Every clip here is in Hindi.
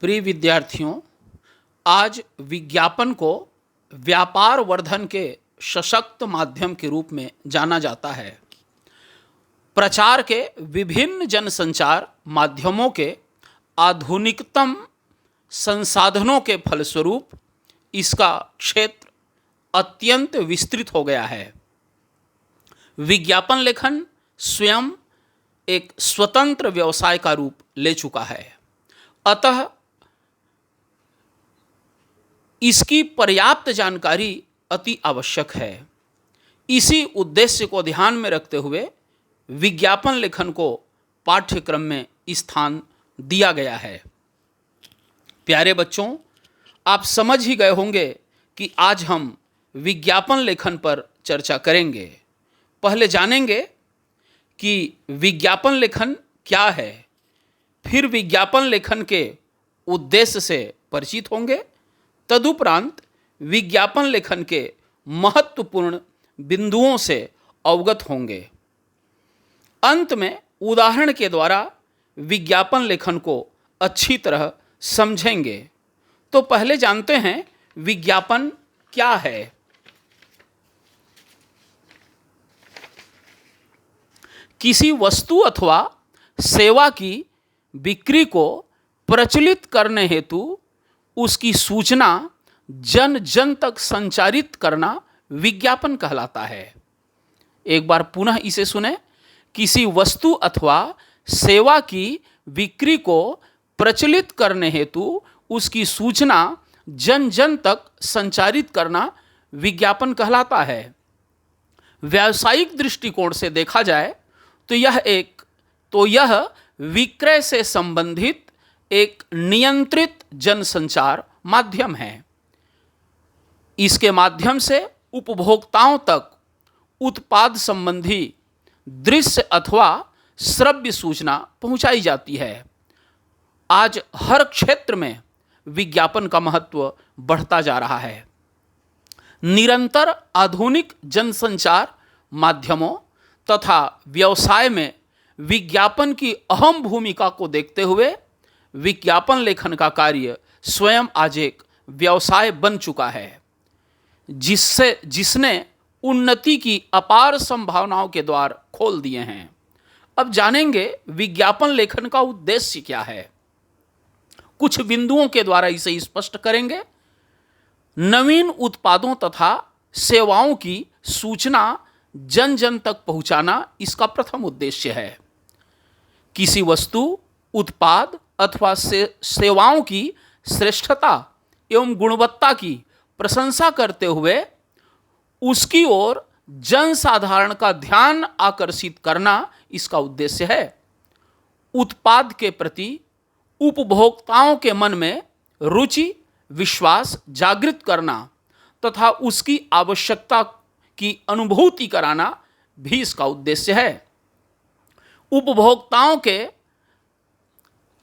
प्रिय विद्यार्थियों, आज विज्ञापन को व्यापार वर्धन के सशक्त माध्यम के रूप में जाना जाता है। प्रचार के विभिन्न जनसंचार माध्यमों के आधुनिकतम संसाधनों के फलस्वरूप इसका क्षेत्र अत्यंत विस्तृत हो गया है। विज्ञापन लेखन स्वयं एक स्वतंत्र व्यवसाय का रूप ले चुका है, अतः इसकी पर्याप्त जानकारी अति आवश्यक है। इसी उद्देश्य को ध्यान में रखते हुए विज्ञापन लेखन को पाठ्यक्रम में स्थान दिया गया है। प्यारे बच्चों, आप समझ ही गए होंगे कि आज हम विज्ञापन लेखन पर चर्चा करेंगे। पहले जानेंगे कि विज्ञापन लेखन क्या है, फिर विज्ञापन लेखन के उद्देश्य से परिचित होंगे। तदुपरांत विज्ञापन लेखन के महत्वपूर्ण बिंदुओं से अवगत होंगे। अंत में उदाहरण के द्वारा विज्ञापन लेखन को अच्छी तरह समझेंगे। तो पहले जानते हैं विज्ञापन क्या है। किसी वस्तु अथवा सेवा की बिक्री को प्रचलित करने हेतु उसकी सूचना जन जन तक संचारित करना विज्ञापन कहलाता है। एक बार पुनः इसे सुने। किसी वस्तु अथवा सेवा की बिक्री को प्रचलित करने हेतु उसकी सूचना जन जन तक संचारित करना विज्ञापन कहलाता है। व्यावसायिक दृष्टिकोण से देखा जाए तो यह विक्रय से संबंधित एक नियंत्रित जनसंचार माध्यम है। इसके माध्यम से उपभोक्ताओं तक उत्पाद संबंधी दृश्य अथवा श्रव्य सूचना पहुंचाई जाती है। आज हर क्षेत्र में विज्ञापन का महत्व बढ़ता जा रहा है। निरंतर आधुनिक जनसंचार माध्यमों तथा व्यवसाय में विज्ञापन की अहम भूमिका को देखते हुए विज्ञापन लेखन का कार्य स्वयं आज एक व्यवसाय बन चुका है, जिसने उन्नति की अपार संभावनाओं के द्वार खोल दिए हैं। अब जानेंगे विज्ञापन लेखन का उद्देश्य क्या है। कुछ बिंदुओं के द्वारा इसे स्पष्ट करेंगे। नवीन उत्पादों तथा सेवाओं की सूचना जन जन तक पहुंचाना इसका प्रथम उद्देश्य है। किसी वस्तु, उत्पाद अथवा सेवाओं की श्रेष्ठता एवं गुणवत्ता की प्रशंसा करते हुए उसकी ओर जनसाधारण का ध्यान आकर्षित करना इसका उद्देश्य है। उत्पाद के प्रति उपभोक्ताओं के मन में रुचि, विश्वास जागृत करना तथा उसकी आवश्यकता की अनुभूति कराना भी इसका उद्देश्य है। उपभोक्ताओं के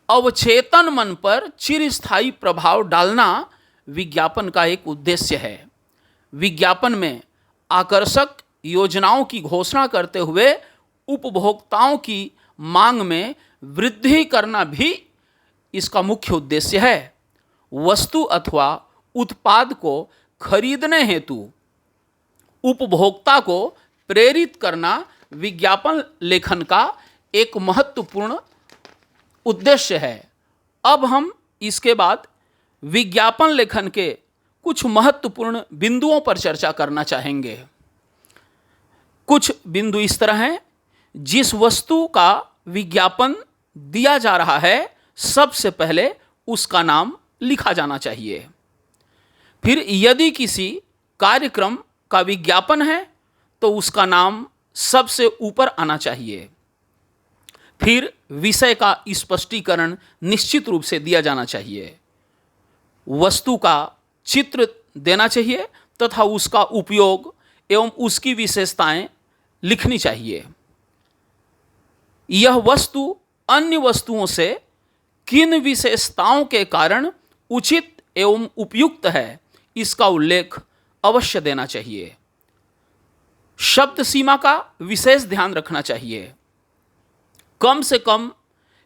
अवचेतन मन पर चिरस्थायी प्रभाव डालना विज्ञापन का एक उद्देश्य है। विज्ञापन में आकर्षक योजनाओं की घोषणा करते हुए उपभोक्ताओं की मांग में वृद्धि करना भी इसका मुख्य उद्देश्य है। वस्तु अथवा उत्पाद को खरीदने हेतु उपभोक्ता को प्रेरित करना विज्ञापन लेखन का एक महत्वपूर्ण उद्देश्य है। अब हम इसके बाद विज्ञापन लेखन के कुछ महत्वपूर्ण बिंदुओं पर चर्चा करना चाहेंगे। कुछ बिंदु इस तरह हैं। जिस वस्तु का विज्ञापन दिया जा रहा है, सबसे पहले उसका नाम लिखा जाना चाहिए। फिर यदि किसी कार्यक्रम का विज्ञापन है तो उसका नाम सबसे ऊपर आना चाहिए। फिर विषय का स्पष्टीकरण निश्चित रूप से दिया जाना चाहिए। वस्तु का चित्र देना चाहिए तथा उसका उपयोग एवं उसकी विशेषताएं लिखनी चाहिए। यह वस्तु अन्य वस्तुओं से किन विशेषताओं के कारण उचित एवं उपयुक्त है, इसका उल्लेख अवश्य देना चाहिए। शब्द सीमा का विशेष ध्यान रखना चाहिए। कम से कम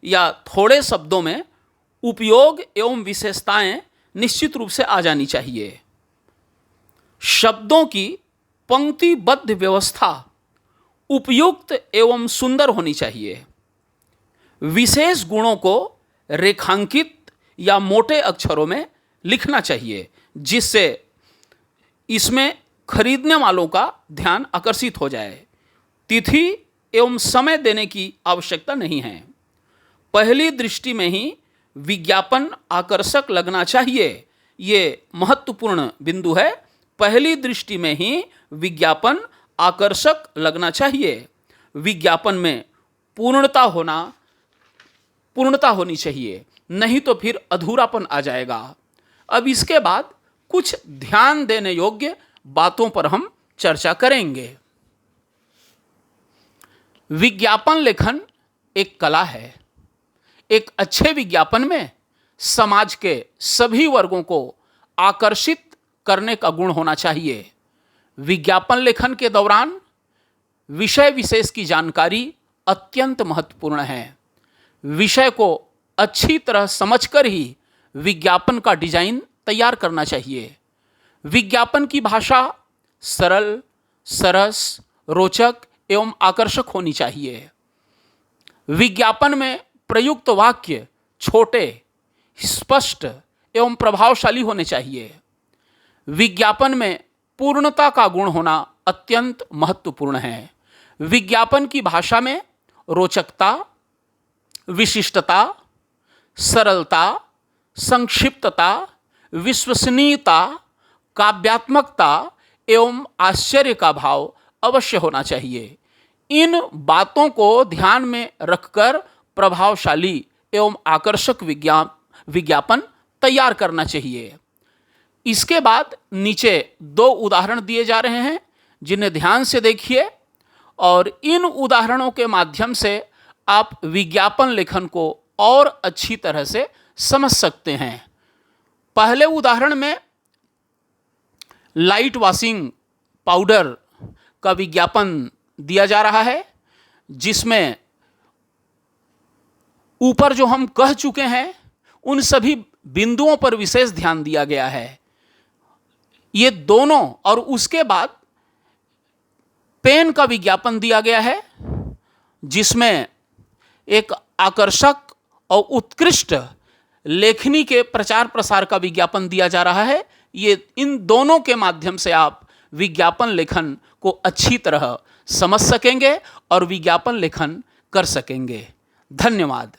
या थोड़े शब्दों में उपयोग एवं विशेषताएं निश्चित रूप से आ जानी चाहिए। शब्दों की पंक्तिबद्ध व्यवस्था उपयुक्त एवं सुंदर होनी चाहिए। विशेष गुणों को रेखांकित या मोटे अक्षरों में लिखना चाहिए, जिससे इसमें खरीदने वालों का ध्यान आकर्षित हो जाए। तिथि एवं समय देने की आवश्यकता नहीं है। पहली दृष्टि में ही विज्ञापन आकर्षक लगना चाहिए, ये महत्वपूर्ण बिंदु है। पहली दृष्टि में ही विज्ञापन आकर्षक लगना चाहिए। विज्ञापन में पूर्णता होनी चाहिए, नहीं तो फिर अधूरापन आ जाएगा। अब इसके बाद कुछ ध्यान देने योग्य बातों पर हम चर्चा करेंगे। विज्ञापन लेखन एक कला है। एक अच्छे विज्ञापन में समाज के सभी वर्गों को आकर्षित करने का गुण होना चाहिए। विज्ञापन लेखन के दौरान विषय विशेष की जानकारी अत्यंत महत्वपूर्ण है। विषय को अच्छी तरह समझकर ही विज्ञापन का डिजाइन तैयार करना चाहिए। विज्ञापन की भाषा सरल, सरस, रोचक एवं आकर्षक होनी चाहिए। विज्ञापन में प्रयुक्त वाक्य छोटे, स्पष्ट एवं प्रभावशाली होने चाहिए। विज्ञापन में पूर्णता का गुण होना अत्यंत महत्वपूर्ण है। विज्ञापन की भाषा में रोचकता, विशिष्टता, सरलता, संक्षिप्तता, विश्वसनीयता, काव्यात्मकता एवं आश्चर्य का भाव अवश्य होना चाहिए। इन बातों को ध्यान में रखकर प्रभावशाली एवं आकर्षक विज्ञापन तैयार करना चाहिए। इसके बाद नीचे 2 उदाहरण दिए जा रहे हैं, जिन्हें ध्यान से देखिए और इन उदाहरणों के माध्यम से आप विज्ञापन लेखन को और अच्छी तरह से समझ सकते हैं। पहले उदाहरण में लाइट वॉशिंग पाउडर का विज्ञापन दिया जा रहा है, जिसमें ऊपर जो हम कह चुके हैं उन सभी बिंदुओं पर विशेष ध्यान दिया गया है। ये दोनों, और उसके बाद पेन का विज्ञापन दिया गया है, जिसमें एक आकर्षक और उत्कृष्ट लेखनी के प्रचार प्रसार का विज्ञापन दिया जा रहा है। ये इन दोनों के माध्यम से आप विज्ञापन लेखन को अच्छी तरह समझ सकेंगे और विज्ञापन लेखन कर सकेंगे। धन्यवाद।